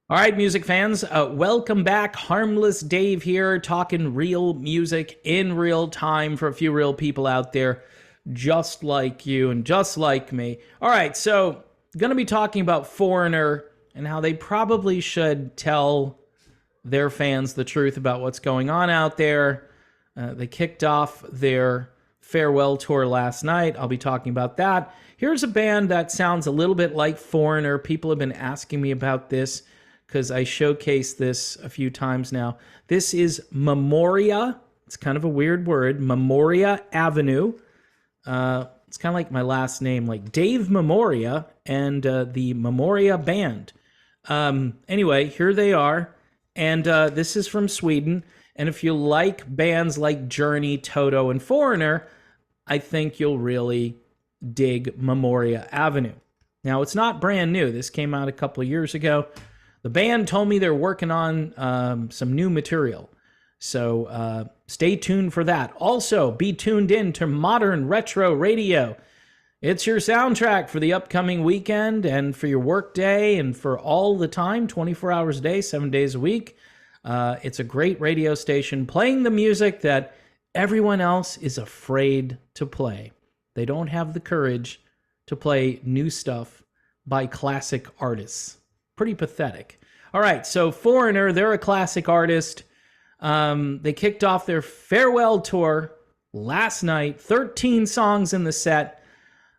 All right, music fans, welcome back. Harmless Dave here, talking real music in real time for a few real people out there just like you and just like me. All right, so going to be talking about Foreigner and how they probably should tell their fans the truth about what's going on out there. They kicked off their farewell tour last night. I'll be talking about that. Here's a band that sounds a little bit like Foreigner. People have been asking me about this because I showcased this a few times now. This is Memoria. It's kind of a weird word. Memoria Avenue. It's kind of like my last name, like Dave Memoria and the Memoria Band. Anyway, here they are. And this is from Sweden. And if you like bands like Journey, Toto, and Foreigner, I think you'll really dig Memoria Avenue. Now, it's not brand new. This came out a couple of years ago. The band told me they're working on some new material. So stay tuned for that. Also, be tuned in to Modern Retro Radio. It's your soundtrack for the upcoming weekend and for your work day and for all the time, 24 hours a day, 7 days a week. It's a great radio station playing the music that everyone else is afraid to play. They don't have the courage to play new stuff by classic artists. Pretty pathetic. All right, so Foreigner, they're a classic artist. They kicked off their farewell tour last night, 13 songs in the set.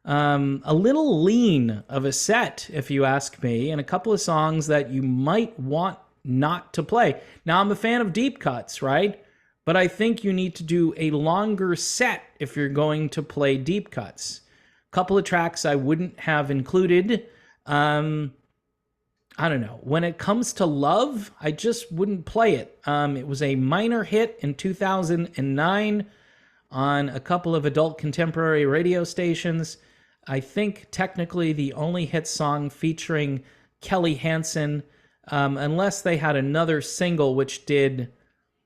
A little lean of a set, if you ask me, and a couple of songs that you might want not to play. Now, I'm a fan of deep cuts, right? But I think you need to do a longer set if you're going to play deep cuts. A couple of tracks I wouldn't have included. I don't know. When it comes to Love, I just wouldn't play it. It was a minor hit in 2009 on a couple of adult contemporary radio stations. I think technically the only hit song featuring Kelly Hansen, unless they had another single which did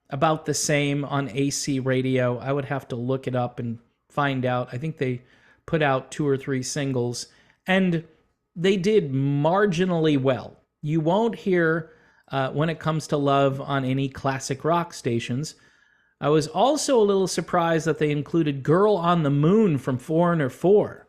about the same on AC radio. I would have to look it up and find out. I think they put out 2 or 3 singles, and they did marginally well. You won't hear When It Comes to Love on any classic rock stations. I was also a little surprised that they included Girl on the Moon from Foreigner 4.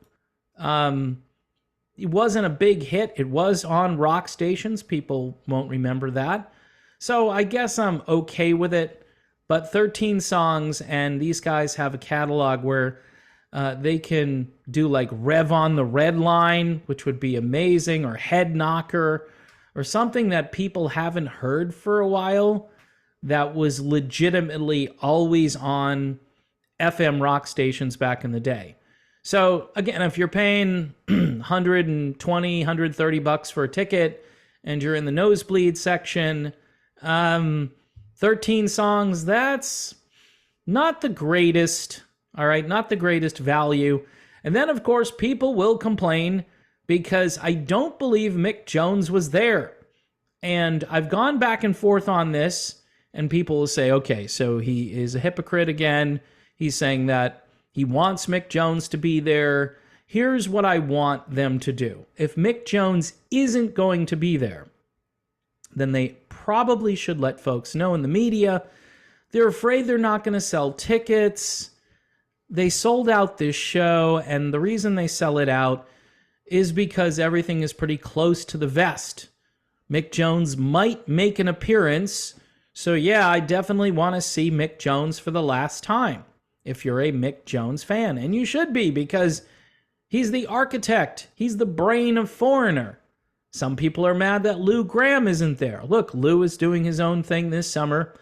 It wasn't a big hit. It was on rock stations. People won't remember that. So I guess I'm okay with it. But 13 songs, and these guys have a catalog where they can do like Rev on the Red Line, which would be amazing, or Head Knocker, or something that people haven't heard for a while that was legitimately always on FM rock stations back in the day. So again, if you're paying 120, 130 bucks for a ticket and you're in the nosebleed section, 13 songs, that's not the greatest, all right, not the greatest value. And then, of course, people will complain because I don't believe Mick Jones was there. And I've gone back and forth on this, and people will say, okay, so he is a hypocrite again. He's saying that he wants Mick Jones to be there. Here's what I want them to do. If Mick Jones isn't going to be there, then they probably should let folks know in the media. They're afraid they're not going to sell tickets. They sold out this show, and the reason they sell it out is because everything is pretty close to the vest. Mick Jones might make an appearance, so yeah, I definitely want to see Mick Jones for the last time, if you're a Mick Jones fan. And you should be, because he's the architect. He's the brain of Foreigner. Some people are mad that Lou Gramm isn't there. Look, Lou is doing his own thing this summer.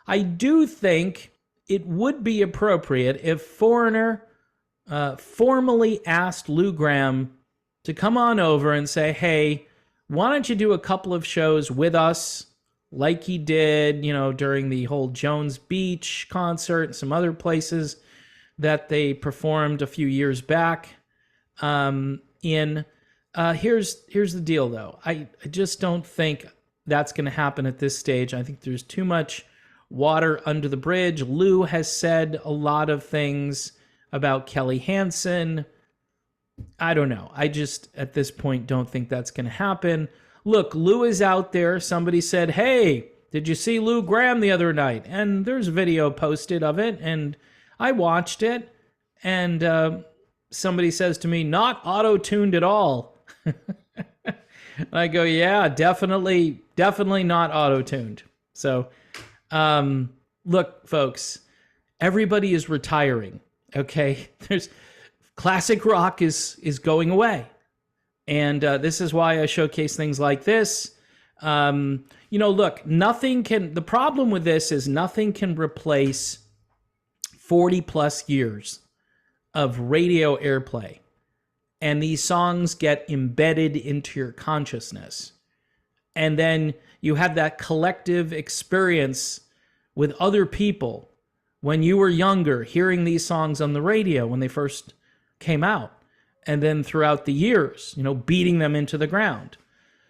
I do think it would be appropriate if Foreigner formally asked Lou Gramm to come on over and say, hey, why don't you do a couple of shows with us like he did, during the whole Jones Beach concert and some other places that they performed a few years back. Here's the deal, though. I just don't think that's going to happen at this stage. I think there's too much water under the bridge. Lou has said a lot of things about Kelly Hansen. I don't know. I just, at this point, don't think that's going to happen. look, Lou is out there. Somebody said, hey, did you see Lou Gramm the other night? And there's a video posted of it, and I watched it, and somebody says to me, not auto-tuned at all. I go, yeah, definitely not auto-tuned. So, look, folks, everybody is retiring, okay? There's classic rock is going away. And this is why I showcase things like this. Look, the problem with this is nothing can replace 40 plus years of radio airplay. And these songs get embedded into your consciousness. And then you have that collective experience with other people when you were younger, hearing these songs on the radio when they first came out. And then throughout the years, beating them into the ground.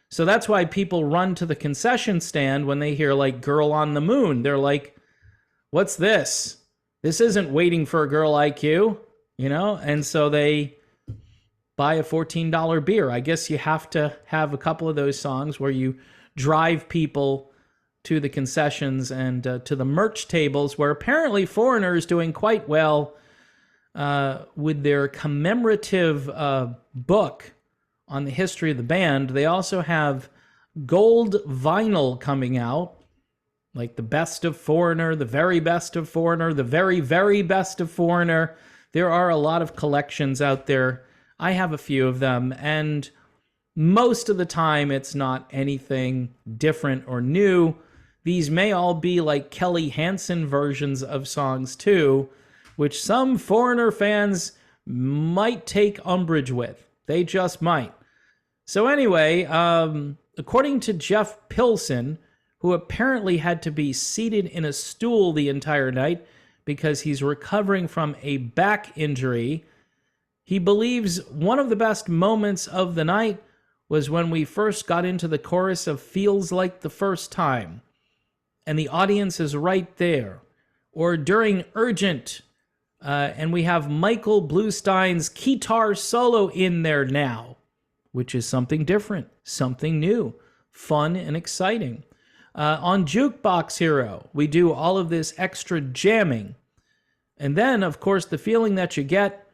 So that's why people run to the concession stand when they hear like Girl on the Moon. They're like, what's this? This isn't Waiting for a Girl Like You, And so they buy a $14 beer. I guess you have to have a couple of those songs where you drive people to the concessions and to the merch tables, where apparently Foreigner is doing quite well with their commemorative book on the history of the band. They also have gold vinyl coming out, like the best of Foreigner, the very best of Foreigner, the very, very best of Foreigner. There are a lot of collections out there. I have a few of them, and most of the time it's not anything different or new. These may all be like Kelly Hansen versions of songs too, which some Foreigner fans might take umbrage with. They just might. So anyway, according to Jeff Pilson, who apparently had to be seated in a stool the entire night because he's recovering from a back injury, he believes one of the best moments of the night was when we first got into the chorus of Feels Like the First Time, and the audience is right there. Or during Urgent, and we have Michael Bluestein's guitar solo in there now, which is something different, something new, fun and exciting. On Jukebox Hero, we do all of this extra jamming. And then, of course, the feeling that you get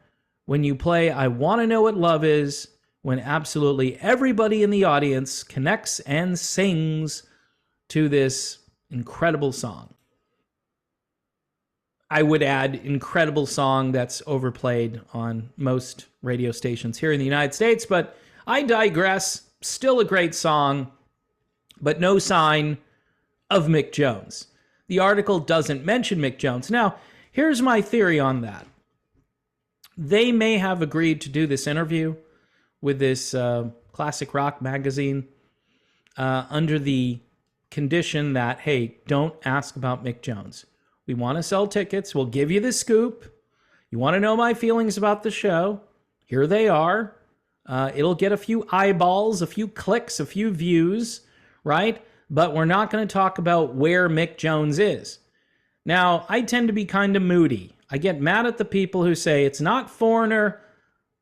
when you play I Want to Know What Love Is, when absolutely everybody in the audience connects and sings to this incredible song. I would add incredible song that's overplayed on most radio stations here in the United States, but I digress. Still a great song, but no sign of Mick Jones. The article doesn't mention Mick Jones. Now, here's my theory on that. They may have agreed to do this interview with this classic rock magazine under the condition that, hey, don't ask about Mick Jones. We want to sell tickets. We'll give you the scoop. You want to know my feelings about the show? Here they are. It'll get a few eyeballs, a few clicks, a few views, right? But we're not going to talk about where Mick Jones is. Now, I tend to be kind of moody. I get mad at the people who say it's not Foreigner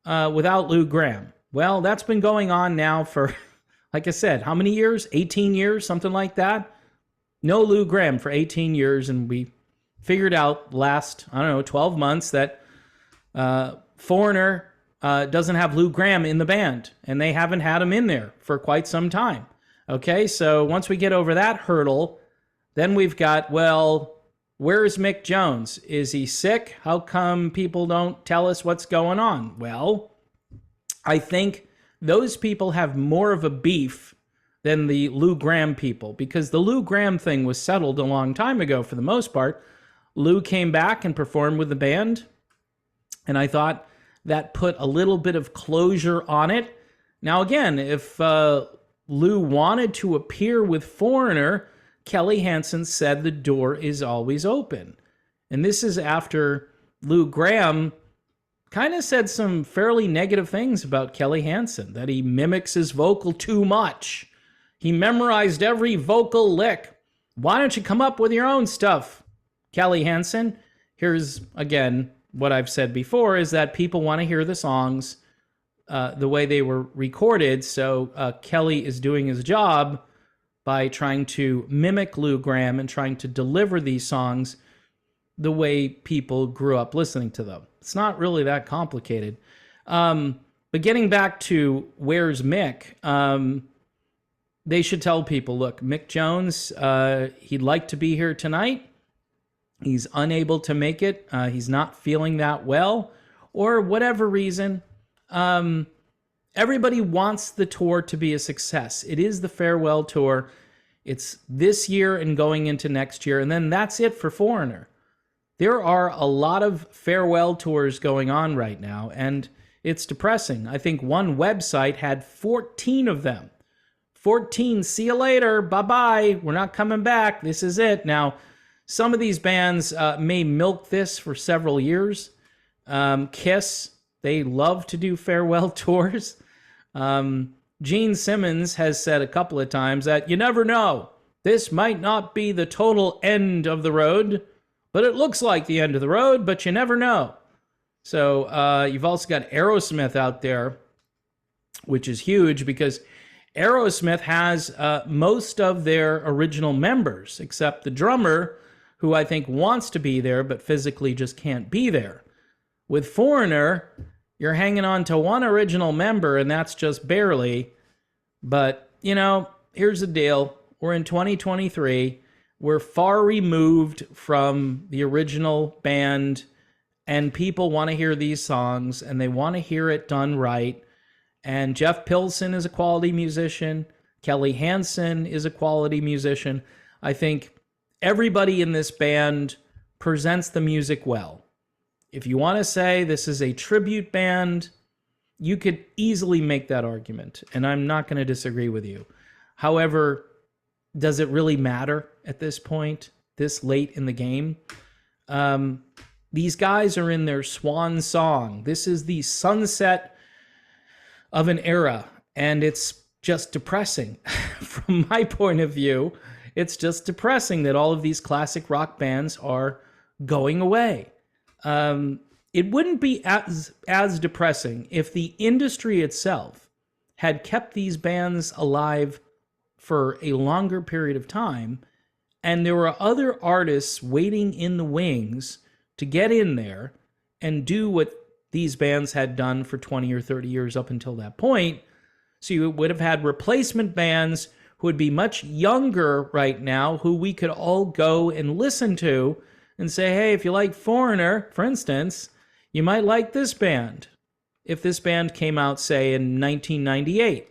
without Lou Gramm. Well, that's been going on now for, like I said, how many years? 18 years, something like that. No Lou Gramm for 18 years, and we figured out last, 12 months that Foreigner doesn't have Lou Gramm in the band, and they haven't had him in there for quite some time. Okay, so once we get over that hurdle, then we've got, well, where's Mick Jones? Is he sick? How come people don't tell us what's going on? Well, I think those people have more of a beef than the Lou Gramm people, because the Lou Gramm thing was settled a long time ago for the most part. Lou came back and performed with the band, and I thought that put a little bit of closure on it. Now, again, if Lou wanted to appear with Foreigner, Kelly Hansen said the door is always open. And this is after Lou Gramm kind of said some fairly negative things about Kelly Hansen, that he mimics his vocal too much. He memorized every vocal lick. Why don't you come up with your own stuff, Kelly Hansen? Here's, again, what I've said before, is that people want to hear the songs the way they were recorded. So Kelly is doing his job by trying to mimic Lou Gramm and trying to deliver these songs the way people grew up listening to them. It's not really that complicated. But getting back to Where's Mick, they should tell people, look, Mick Jones, he'd like to be here tonight. He's unable to make it. He's not feeling that well, or whatever reason. Everybody wants the tour to be a success. It is the farewell tour. It's this year and going into next year, and then that's it for Foreigner. There are a lot of farewell tours going on right now, and it's depressing. I think one website had 14 of them. 14, see you later, bye-bye, we're not coming back, this is it. Now, some of these bands may milk this for several years. Kiss, they love to do farewell tours. Gene Simmons has said a couple of times that you never know. This might not be the total end of the road, but it looks like the end of the road, but you never know. So you've also got Aerosmith out there, which is huge because Aerosmith has most of their original members, except the drummer, who I think wants to be there, but physically just can't be there. With Foreigner, you're hanging on to one original member, and that's just barely. But, you know, here's the deal. We're in 2023. We're far removed from the original band, and people want to hear these songs, and they want to hear it done right. And Jeff Pilson is a quality musician. Kelly Hansen is a quality musician. I think everybody in this band presents the music well. If you want to say this is a tribute band, you could easily make that argument, and I'm not going to disagree with you. However, does it really matter at this point, this late in the game? These guys are in their swan song. This is the sunset of an era, and it's just depressing. From my point of view, it's just depressing that all of these classic rock bands are going away. It wouldn't be as depressing if the industry itself had kept these bands alive for a longer period of time, and there were other artists waiting in the wings to get in there and do what these bands had done for 20 or 30 years up until that point. So you would have had replacement bands who would be much younger right now, who we could all go and listen to and say, hey, if you like Foreigner, for instance, you might like this band. If this band came out, say, in 1998,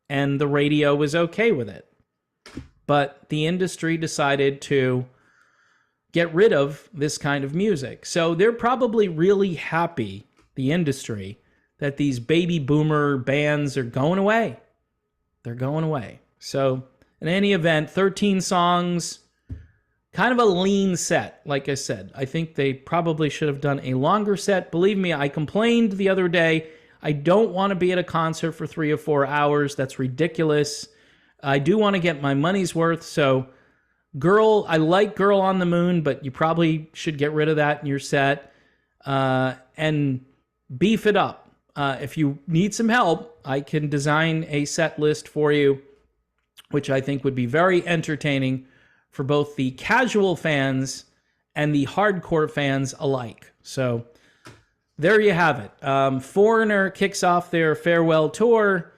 and the radio was okay with it. But the industry decided to get rid of this kind of music. So they're probably really happy, the industry, that these baby boomer bands are going away. They're going away. So in any event, 13 songs, kind of a lean set, like I said. I think they probably should have done a longer set. Believe me, I complained the other day. I don't want to be at a concert for 3 or 4 hours. That's ridiculous. I do want to get my money's worth. So Girl, I like Girl on the Moon, but you probably should get rid of that in your set and beef it up. If you need some help, I can design a set list for you, which I think would be very entertaining for both the casual fans and the hardcore fans alike. So there you have it. Foreigner kicks off their farewell tour.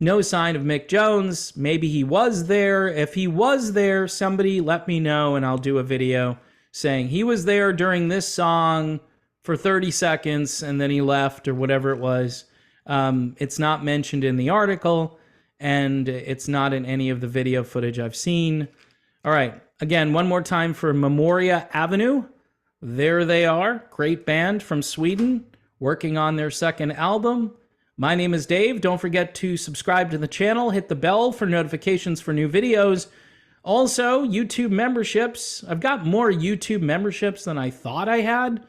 No sign of Mick Jones. Maybe he was there. If he was there, somebody let me know and I'll do a video saying he was there during this song for 30 seconds and then he left or whatever it was. It's not mentioned in the article and it's not in any of the video footage I've seen. All right. Again, one more time for Memoria Ave. There they are. Great band from Sweden working on their second album. My name is Dave. Don't forget to subscribe to the channel. Hit the bell for notifications for new videos. Also, YouTube memberships. I've got more YouTube memberships than I thought I had.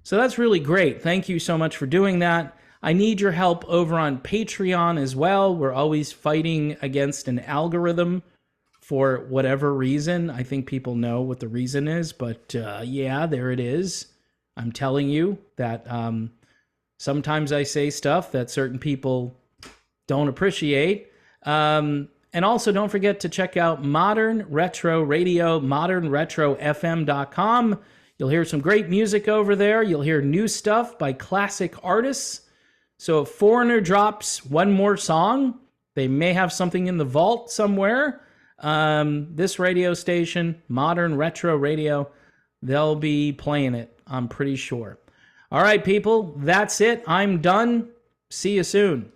So that's really great. Thank you so much for doing that. I need your help over on Patreon as well. We're always fighting against an algorithm for whatever reason. I think people know what the reason is, but yeah, there it is. I'm telling you that Sometimes I say stuff that certain people don't appreciate. And also don't forget to check out Modern Retro Radio, modernretrofm.com. You'll hear some great music over there. You'll hear new stuff by classic artists. So if Foreigner drops one more song, they may have something in the vault somewhere. This radio station, Modern Retro Radio, they'll be playing it, I'm pretty sure. All right, people, that's it. I'm done. See you soon.